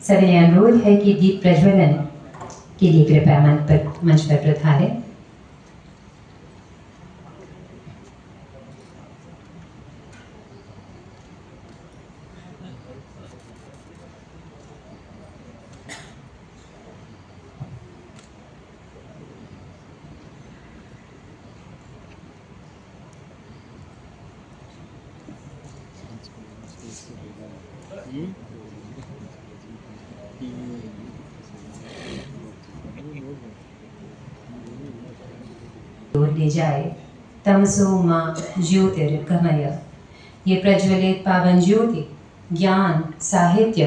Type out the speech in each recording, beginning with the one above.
सविनय अनुरोध है कि दीप प्रज्वलन के लिए कृपया मंच पर पधारें। ले जाए तमसो मां ज्योतिर्गमय। ये प्रज्वलित पावन ज्योति ज्ञान, साहित्य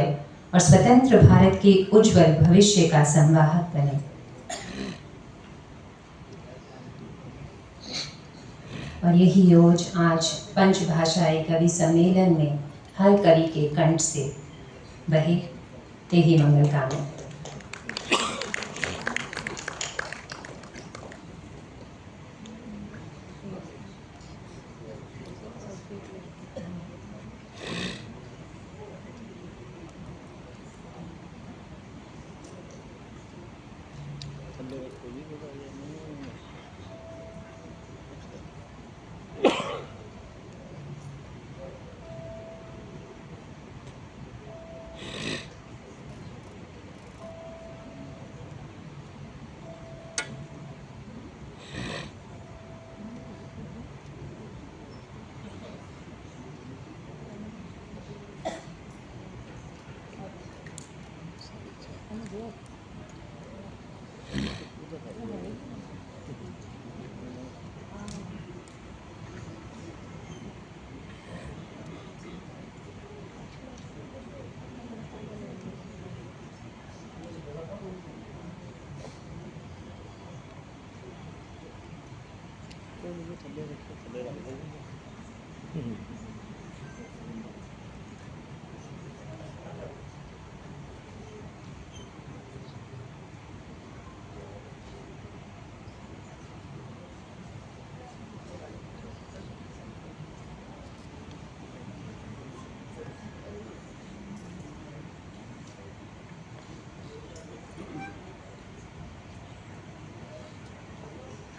और स्वतंत्र भारत के उज्जवल भविष्य का संवाहक बने। और यही ओज आज पंचभाषाई कवि सम्मेलन में हर कवि के कंठ से बहे। ते ही मंगल कामना।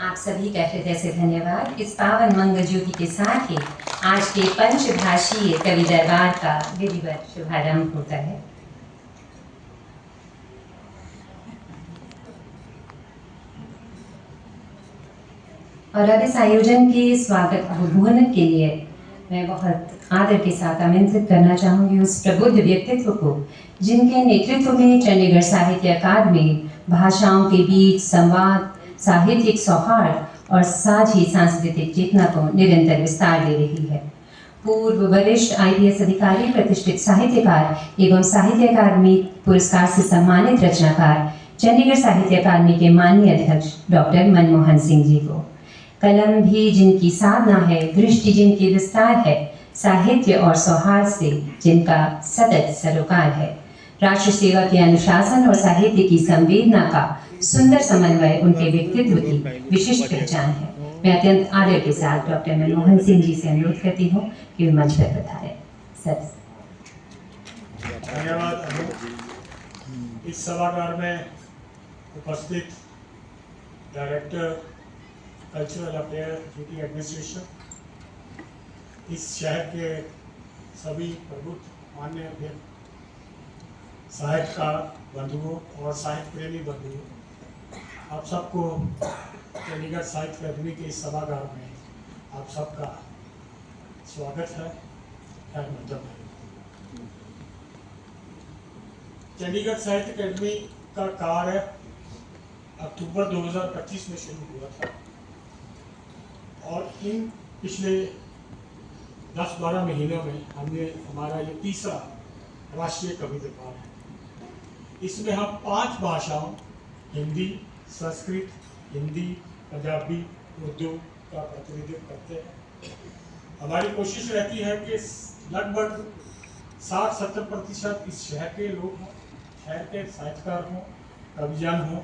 आप सभी का हृदय से धन्यवाद। इस पावन मंगल ज्योति के साथ ही आज के पंचभाषीय कवि दरबार का विधिवत शुभारंभ होता है। और अब इस आयोजन के स्वागत अवगुण के लिए मैं बहुत आदर के साथ आमंत्रित करना चाहूँगी उस प्रबुद्ध व्यक्तित्व को जिनके नेतृत्व में चंडीगढ़ साहित्य अकादमी भाषाओं के बीच संवाद, साहित्यिक सौहार्द और साथ ही सांस्कृतिक चेतना को निरंतर विस्तार दे रही है। पूर्व वरिष्ठ IPS अधिकारी, प्रतिष्ठित साहित्यकार एवं साहित्य अकादमी पुरस्कार से सम्मानित रचनाकार चंडीगढ़ साहित्य अकादमी के माननीय अध्यक्ष डॉक्टर मनमोहन सिंह जी को, कलम भी जिनकी साधना है, दृष्टि जिनकी विस्तार है, साहित्य और सौहार्द से जिनका सतत सरोकार है, राष्ट्र सेवा के अनुशासन और साहित्य की संवेदना का सुंदर समन्वय उनके व्यक्तित्व की विशिष्ट पहचान है। मैं अत्यंत आदर के साथ डॉक्टर मनमोहन सिंह जी से अनुरोध करती हूँ कि वे मंच पर पधारें। सर। धन्यवाद। इस सभागार में उपस्थित director cultural affair duty administration, इस शहर के सभी प्रबुद्ध मान्य साहित्यकार बंधुओं और साहित्य प्रेमी बंधुओं, आप सबको चंडीगढ़ साहित्य अकादमी के इस सभागार में आप सबका स्वागत है। मतलब है चंडीगढ़ साहित्य अकादमी का कार्य अक्टूबर 2025 में शुरू हुआ था और इन पिछले 10-12 महीनों में हमने हमारा ये तीसरा राष्ट्रीय कवि दरबार है। इसमें हम 5 भाषाओं हिंदी, संस्कृत, हिंदी, पंजाबी, उर्दू का प्रतिनिधित्व करते हैं। हमारी कोशिश रहती है कि लगभग 60-70% इस शहर के लोग हों, शहर के साहित्यकार हों, कविजन हों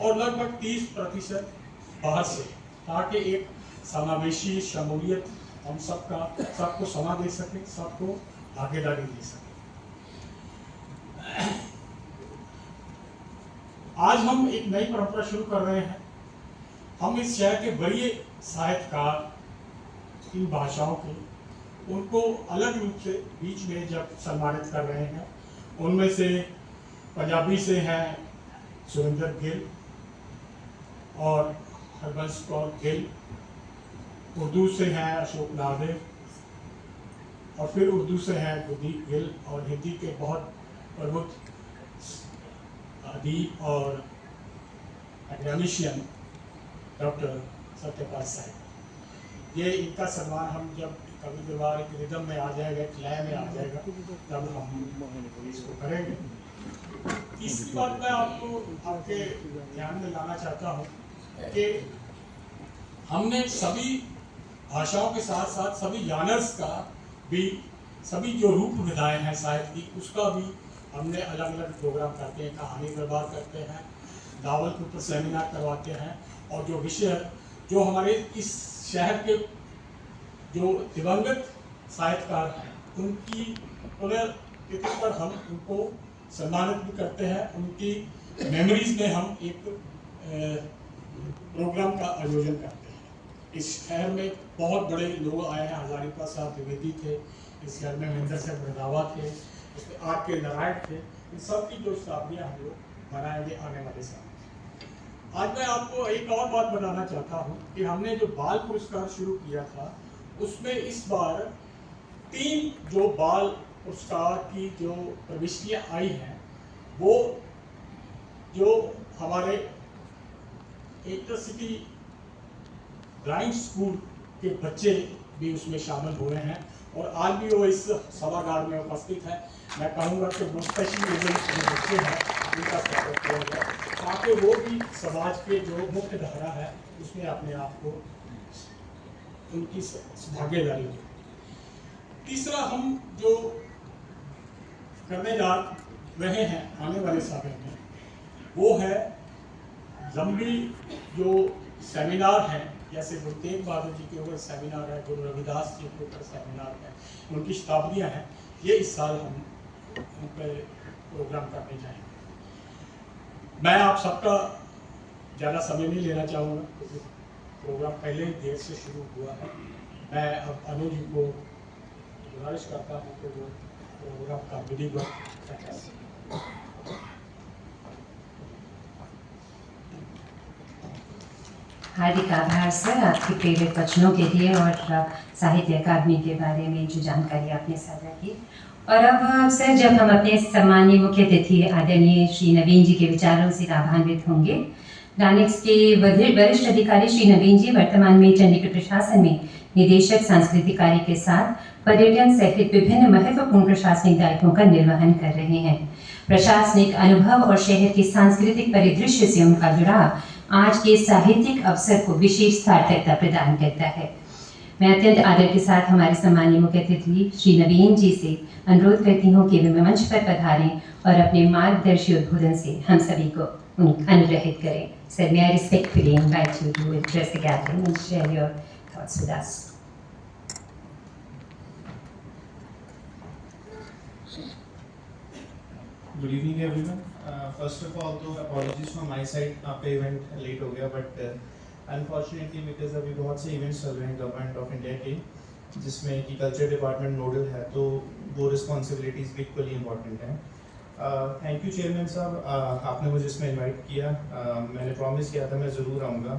और लगभग 30% बाहर से, ताकि एक समावेशी शमूलियत हम सबको समा दे सके, सबको भागीदारी दे सके। आज हम एक नई परंपरा शुरू कर रहे हैं। हम इस शहर के बड़े साहित्यकार इन भाषाओं के उनको अलग रूप से बीच में जब सम्मानित कर रहे हैं, उनमें से पंजाबी से हैं सुरेंद्र गिल और हरबंस कौर गिल, उर्दू से हैं अशोक नादिर, और फिर उर्दू से हैं गुरदीप गिल, और हिंदी के बहुत प्रमुख अदीब और एकेडमिशियन डॉक्टर सत्यपाल साहिब। ये इनका सम्मान हम जब कभी कभार एक रिदम में आ जाएगा, एक लय में आ जाएगा, तब हम इसको करेंगे। तीसरी बात मैं आपके ध्यान में लाना चाहता हूँ कि हमने सभी भाषाओं के साथ साथ सभी जानर्स का भी, सभी जो रूप विधाएं हैं साहित्य की, उसका भी हमने अलग अलग प्रोग्राम करते हैं। कहानी दरबार करते हैं, दावल के ऊपर सेमिनार करवाते हैं, और जो विषय जो हमारे इस शहर के जो दिवंगत साहित्यकार हैं उनकी पुण्यतिथि पर हम उनको सम्मानित भी करते हैं। उनकी मेमोरीज में हम एक प्रोग्राम का आयोजन करते हैं। इस शहर में बहुत बड़े लोग आए हैं, हजारीपा साहब द्विवेदी थे, इस शहर में महेंद्र सिंह रंधावा थे, इसमें आर के नारायण थे। इन सब की जो शताब्दियाँ हम लोग मनाएंगे आने वाले साल। आज मैं आपको एक और बात बताना चाहता हूँ कि हमने जो बाल पुरस्कार शुरू किया था, उसमें इस बार 3 जो बाल पुरस्कार की जो प्रविष्टियाँ आई हैं, वो जो हमारे इंटरसिटी ड्राइंग स्कूल के बच्चे भी उसमें शामिल हुए हैं, और आज भी वो इस सभागार में उपस्थित है। मैं कहूँगा कि वो स्पेशल लेवल के बच्चे हैं, उनका स्वागत किया जाए, ताकि वो भी समाज के जो मुख्य धारा है उसमें अपने आप को उनकी भागीदारी हो। तीसरा हम जो करने जा रहे हैं आने वाले समय में, वो है लंबी जो सेमिनार हैं, जैसे गुरु तेग बहादुर जी के ऊपर सेमिनार है, गुरु रविदास जी के ऊपर सेमिनार है, उनकी शताब्दियाँ हैं। ये इस साल हम उन पर प्रोग्राम करने जाएंगे। मैं आप सबका ज़्यादा समय नहीं लेना चाहूँगा, क्योंकि प्रोग्राम पहले ही देर से शुरू हुआ है। मैं अब अनुज जी को गुजारिश करता हूँ कि वो प्रोग्राम का विधिवत हार्दिक आभार सर, आपके प्रेरक वचनों के लिए और साहित्य अकादमी के बारे में जो जानकारी आपने साझा की। और अब सर, जब हम अपने सम्मानीय मुख्य अतिथि आदरणीय श्री नवीन जी के विचारों से लाभान्वित होंगे। डायनेक्स के वरिष्ठ अधिकारी श्री नवीन जी वर्तमान में चंडीगढ़ प्रशासन में निदेशक सांस्कृतिक कार्य के साथ पर्यटन सहित विभिन्न महत्वपूर्ण प्रशासनिक दायित्वों का निर्वहन कर रहे हैं। प्रशासनिक अनुभव और शहर के सांस्कृतिक परिदृश्य से उनका जुड़ाव आज के साहित्यिक अवसर को विशेष सार्थकता प्रदान करता है। मैं अत्यंत आदर के साथ हमारे सम्मानीय मुख्य अतिथि श्री नवीन जी से अनुरोध करती हूँ कि वे मंच पर पधारें और अपने मार्गदर्शी उद्बोधन से हम सभी को अनुग्रहित करें। Sir, may I respectfully invite you to address the gathering and share your thoughts with us. Good evening everyone. First of all, तो apologies from my side, आपका event late हो गया, but unfortunately because अभी बहुत से events चल रहे हैं गवर्नमेंट ऑफ इंडिया के, जिसमें कि कल्चर डिपार्टमेंट नोडल है, तो वो रिस्पॉन्सिबिलिटीज़ भी इक्वली इम्पॉर्टेंट हैं। थैंक यू चेयरमैन साहब, आपने मुझे इसमें इनवाइट किया। मैंने प्रॉमिस किया था मैं ज़रूर आऊँगा,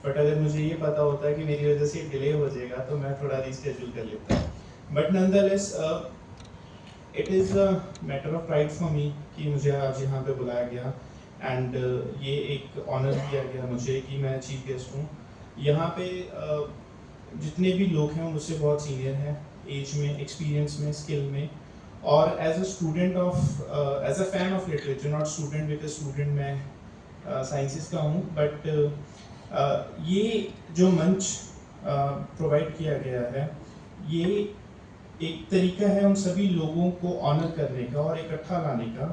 बट अगर मुझे ये पता होता है कि मेरी वजह से डिले हो जाएगा तो मैं थोड़ा रीस्केड्यूल कर लेता। But nonetheless it is a matter of pride for me कि मुझे आज यहाँ पे बुलाया गया, एंड ये एक ऑनर दिया गया मुझे कि मैं चीफ गेस्ट हूँ यहाँ पे। जितने भी लोग हैं वो मुझसे बहुत सीनियर हैं, एज में, एक्सपीरियंस में, स्किल में, और as a student of, as a fan of literature, not student because student मैं साइंसेस का हूँ, बट ये जो मंच प्रोवाइड किया गया है, ये एक तरीका है उन सभी लोगों को ऑनर करने का और इकट्ठा लाने का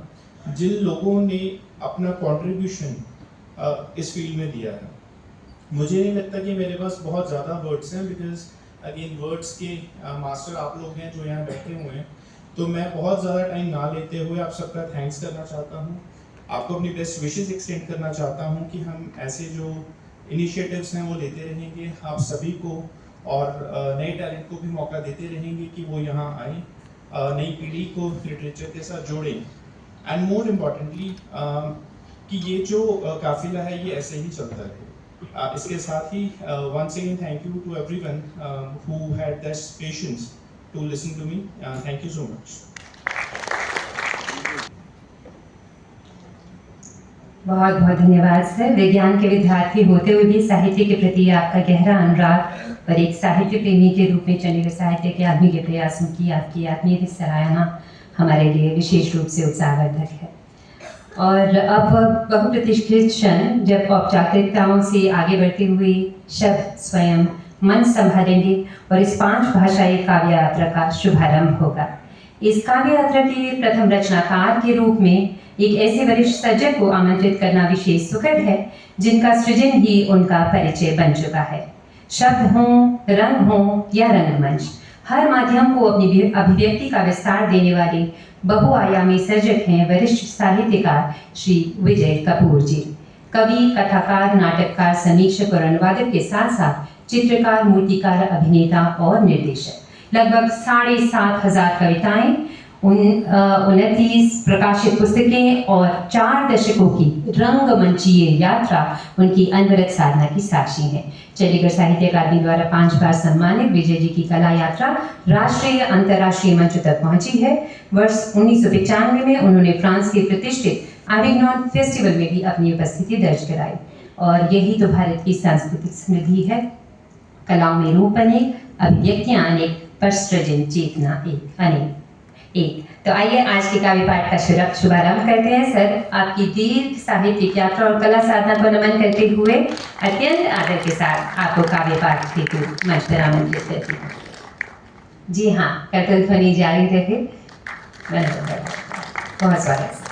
जिन लोगों ने अपना कंट्रीब्यूशन इस फील्ड में दिया है। मुझे नहीं लगता कि मेरे पास बहुत ज़्यादा वर्ड्स हैं, बिकॉज अगेन वर्ड्स के मास्टर आप लोग हैं जो यहाँ बैठे हुए हैं, तो मैं बहुत ज़्यादा टाइम ना लेते हुए आप सबका थैंक्स करना चाहता हूँ। आपको अपनी बेस्ट विशेस एक्सटेंड करना चाहता हूँ कि हम ऐसे जो इनिशिएटिव्स हैं वो लेते रहेंगे, आप सभी को और नए टैलेंट को भी मौका देते रहेंगे कि वो यहाँ आए, नई पीढ़ी को लिटरेचर के साथ जोड़ें, एंड मोर इम्पॉर्टेंटली कि ये जो काफिला है ये ऐसे ही चलता रहे। इसके साथ ही once again thank you to everyone who had this patience to listen to me. Thank you so much. बहुत बहुत धन्यवाद सर। विज्ञान के विद्यार्थी होते हुए भी साहित्य के प्रति आपका गहरा अनुराग और एक साहित्य प्रेमी के रूप में चंडीगढ़ साहित्य अकादमी के प्रयासों की आपकी आत्मीयता सराहना हमारे लिए विशेष रूप से उत्साहवर्धक है। और अब बहुप्रतिष्ठित क्षण जब औपचारिकताओं से आगे बढ़ते हुए शब्द स्वयं मन संभालेंगे और इस 5 भाषाई काव्य यात्रा का शुभारंभ होगा। इस काव्य यात्रा के प्रथम रचनाकार के रूप में एक ऐसे वरिष्ठ सर्जक को आमंत्रित करना विशेष सुखद है जिनका सृजन ही उनका परिचय बन चुका है। शब्द हों, रंग हों या रंगमंच, हर माध्यम को अपनी अभिव्यक्ति का विस्तार देने वाले बहुआयामी सर्जक हैं वरिष्ठ साहित्यकार श्री विजय कपूर जी। कवि, कथाकार, नाटककार, समीक्षक और अनुवादक के साथ साथ चित्रकार, मूर्तिकार, अभिनेता और निर्देशक। लगभग 7,500 कविताएं, 29 प्रकाशित पुस्तकें और 4 दशकों की रंगमंचीय यात्रा उनकी अनवरत साधना की साक्षी है। चंडीगढ़ साहित्य अकादमी द्वारा 5 बार सम्मानित विजय जी की कला यात्रा राष्ट्रीय अंतर्राष्ट्रीय मंच तक पहुंची है। वर्ष 1995 में उन्होंने फ्रांस के प्रतिष्ठित एविग्नॉन फेस्टिवल में भी अपनी उपस्थिति दर्ज कराई। और यही तो भारत की सांस्कृतिक समृद्धि है। कलाओं में रूप अनेक, अभिव्यक्तियां अनेक, पर सृजन चेतना एक। तो आइए आज के काव्य पाठ का शुभारंभ करते हैं। सर, आपकी दीर्घ साहित्यिक यात्रा और कला साधना को नमन करते हुए अत्यंत आदर के साथ आपको काव्य पाठ हेतु मंच पर आमंत्रित करती हूँ। जी हाँ, कर्तव्य ध्वनि जारी रहे। बहुत स्वागत।